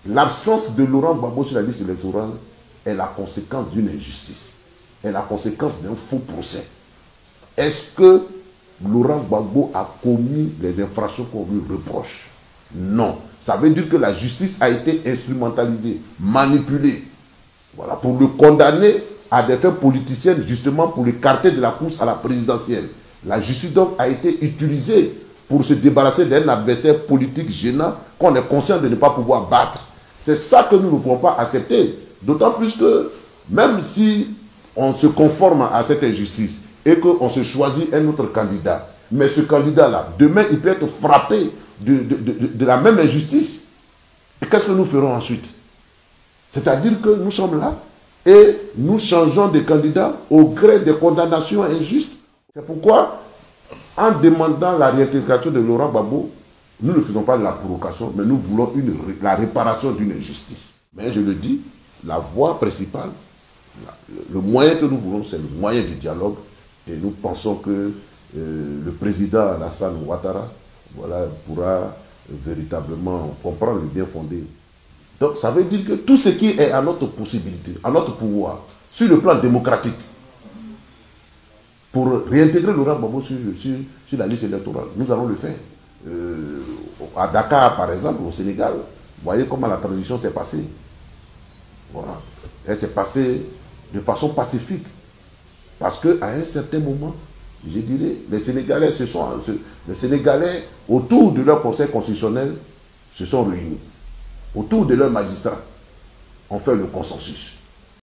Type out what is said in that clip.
L'absence de Laurent Gbagbo sur la liste électorale est la conséquence d'une injustice, est la conséquence d'un faux procès. Est-ce que Laurent Gbagbo a commis les infractions qu'on lui reproche? Non. Ça veut dire que la justice a été instrumentalisée, manipulée, voilà, pour le condamner à des fins politiciennes, justement pour l'écarter de la course à la présidentielle. La justice donc a été utilisée pour se débarrasser d'un adversaire politique gênant qu'on est conscient de ne pas pouvoir battre. C'est ça que nous ne pouvons pas accepter. D'autant plus que même si on se conforme à cette injustice et qu'on se choisit un autre candidat, mais ce candidat-là, demain, il peut être frappé de la même injustice. Et qu'est-ce que nous ferons ensuite? C'est-à-dire que nous sommes là et nous changeons de candidat au gré des condamnations injustes. C'est pourquoi, en demandant la réintégration de Laurent Gbagbo, nous ne faisons pas de la provocation, mais nous voulons la réparation d'une injustice. Mais je le dis, la voie principale, le moyen que nous voulons, c'est le moyen du dialogue. Et nous pensons que le président Alassane Ouattara, voilà, pourra véritablement comprendre le bien fondé. Donc ça veut dire que tout ce qui est à notre possibilité, à notre pouvoir, sur le plan démocratique, pour réintégrer Laurent Gbagbo sur la liste électorale, nous allons le faire. À Dakar, par exemple, au Sénégal, vous voyez comment la transition s'est passée. Voilà. Elle s'est passée de façon pacifique. Parce qu'à un certain moment, je dirais, les Sénégalais, autour de leur conseil constitutionnel, se sont réunis. Autour de leurs magistrats, ont fait le consensus.